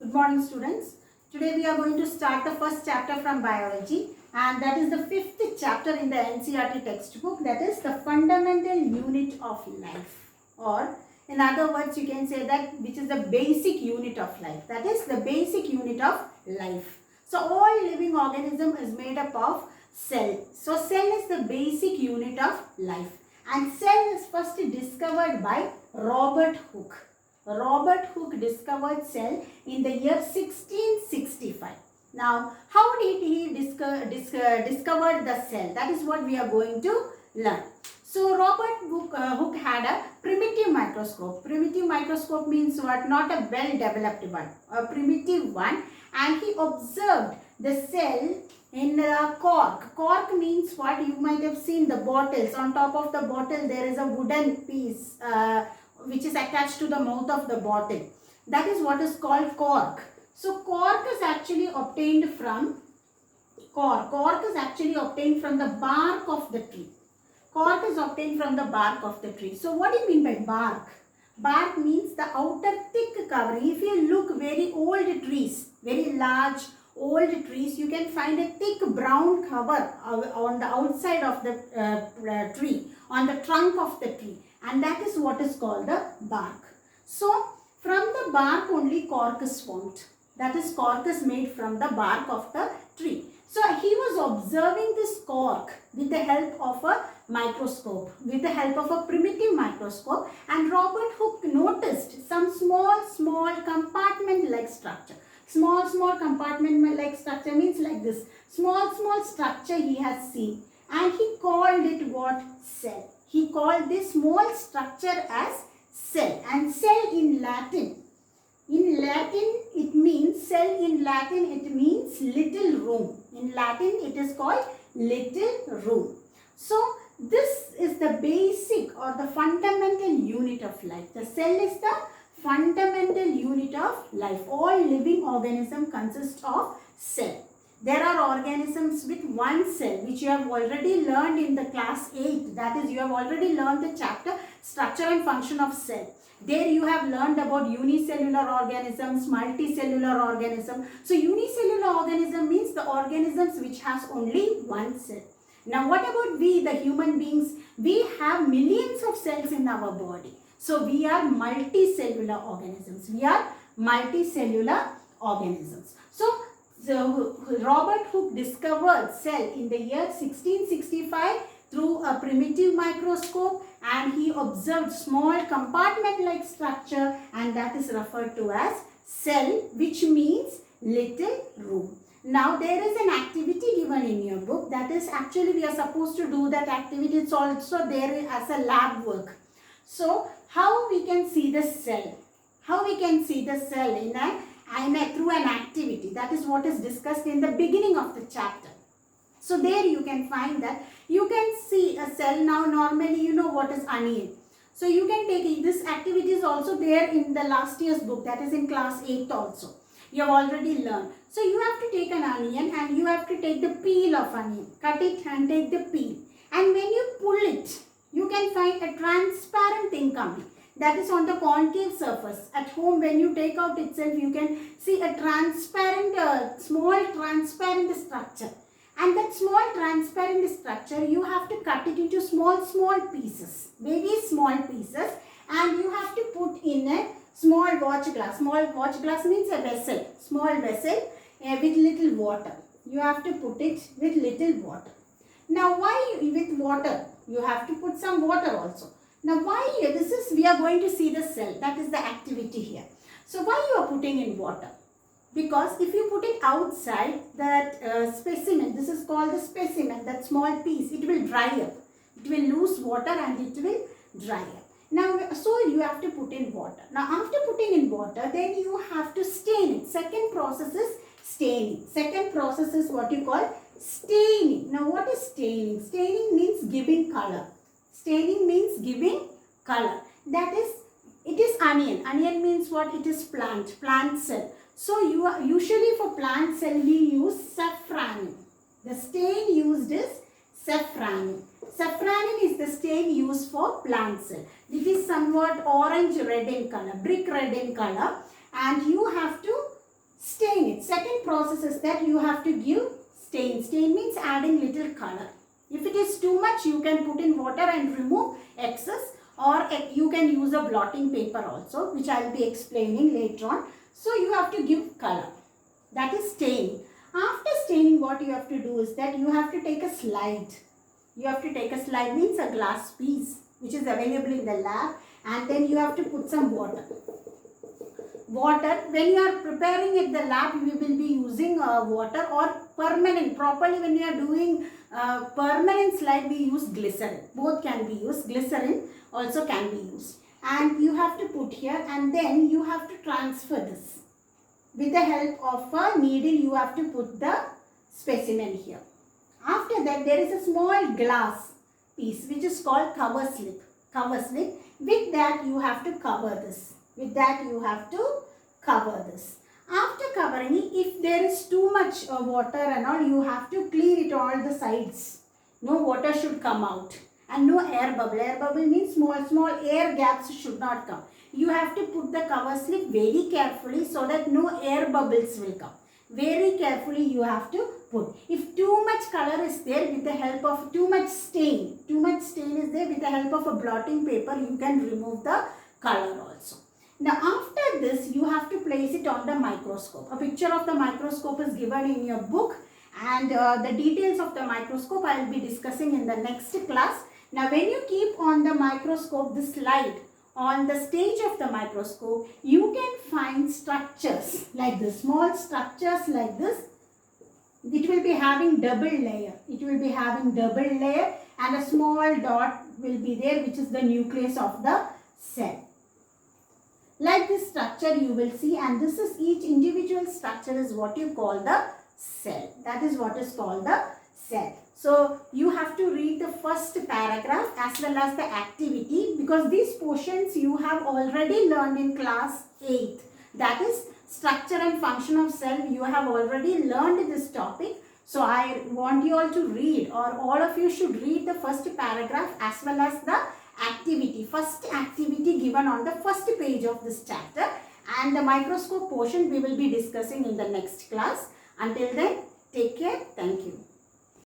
Good morning, students. Today we are going to start the first chapter from biology, and that is the fifth chapter in the NCERT textbook, that is the fundamental unit of life, or in other words you can say that which is the basic unit of life, that is the basic unit of life. So all living organism is made up of cell. So cell is the basic unit of life, and cell is first discovered by Robert Hooke. Robert Hooke discovered cell in the year 1665. Now, how did he discover the cell? That is what we are going to learn. So, Robert Hooke had a primitive microscope. Primitive microscope means what? Not a well-developed one, a primitive one. And he observed the cell in a cork. Cork means what? You might have seen the bottles. On top of the bottle, there is a wooden piece which is attached to the mouth of the bottle. That is what is called cork. So cork is actually obtained from Cork is actually obtained from the bark of the tree. Cork is obtained from the bark of the tree. So what do you mean by bark? Bark means the outer thick covering. If you look very old trees, very large old trees, you can find a thick brown cover on the outside of the tree, on the trunk of the tree. And that is what is called the bark. So, from the bark only cork is formed. That is, cork is made from the bark of the tree. So, he was observing this cork with the help of a microscope, with the help of a primitive microscope, and Robert Hooke noticed some small compartment-like structure. Small compartment-like structure means like this. Small structure he has seen, and he called it what? Cell. He called this small structure as cell. And cell in Latin it means, cell in Latin it means little room. In Latin it is called little room. So this is the basic or the fundamental unit of life. The cell is the fundamental unit of life. All living organisms consist of cell. There are organisms with one cell, which you have already learned in the class 8. That is, you have already learned the chapter Structure and Function of Cell. There you have learned about unicellular organisms, multicellular organisms. So unicellular organism means the organisms which has only one cell. Now what about we, the human beings? We have millions of cells in our body. So we are multicellular organisms. We are multicellular organisms. So Robert Hooke discovered cell in the year 1665 through a primitive microscope, and he observed small compartment-like structure, and that is referred to as cell, which means little room. Now there is an activity given in your book, that is actually we are supposed to do that activity. It's also there as a lab work. So how we can see the cell? How we can see the cell through an activity? That is what is discussed in the beginning of the chapter. So there you can find that you can see a cell. Now normally you know what is onion. So you can take this activity is also there in the last year's book, that is in class 8 also. You have already learned. So you have to take an onion and you have to take the peel of onion. Cut it and take the peel. And when you pull it, you can find a transparent thing coming. That is on the concave surface. At home, when you take out itself, you can see a transparent, small transparent structure. And that small transparent structure, you have to cut it into small pieces, very small pieces, and you have to put in a small watch glass. Small watch glass means a vessel, small vessel with little water. You have to put it with little water. Now, why with water? You have to put some water also. Now, why this is, we are going to see the cell. That is the activity here. So, why you are putting in water? Because if you put it outside, that specimen, this is called the specimen, that small piece, it will dry up. It will lose water and it will dry up. Now, so you have to put in water. Now, after putting in water, then you have to stain it. Second process is staining. Second process is what you call staining. Now, what is staining? Staining means giving color. Staining means giving color. That is, it is onion. Onion means what? It is plant cell. So, usually for plant cell we use safranin. The stain used is safranin. Safranin is the stain used for plant cell. It is somewhat orange red in color, brick red in color, and you have to process is that you have to give stain. Stain means adding little color. If it is too much, you can put in water and remove excess, or you can use a blotting paper also, which I will be explaining later on. So you have to give color. That is staining. After staining, what you have to do is that you have to take a slide. You have to take a slide means a glass piece which is available in the lab, and then you have to put some water. Water, when you are preparing at the lab, you will be using water, or permanent. Properly, when you are doing permanent slide, we use glycerin. Both can be used. Glycerin also can be used. And you have to put here, and then you have to transfer this. With the help of a needle, you have to put the specimen here. After that, there is a small glass piece which is called cover slip. Cover slip. With that, you have to cover this. With that, you have to cover this. After covering it, if there is too much water and all, you have to clean it all the sides. No water should come out. And no air bubble. Air bubble means small air gaps should not come. You have to put the cover slip very carefully so that no air bubbles will come. Very carefully you have to put. If too much color is there, with the help of too much stain is there, with the help of a blotting paper, you can remove the color also. Now after this, you have to place it on the microscope. A picture of the microscope is given in your book, and the details of the microscope I will be discussing in the next class. Now when you keep on the microscope the slide on the stage of the microscope, you can find structures like this, small structures like this. It will be having double layer. It will be having double layer, and a small dot will be there, which is the nucleus of the cell. Like this structure you will see, and this is each individual structure is what you call the cell. That is what is called the cell. So you have to read the first paragraph as well as the activity, because these portions you have already learned in class 8. That is structure and function of cell. You have already learned this topic. So I want you all to read, or all of you should read the first paragraph as well as the activity. First activity given on the first page of this chapter, and the microscope portion we will be discussing in the next class. Until then, take care. Thank you.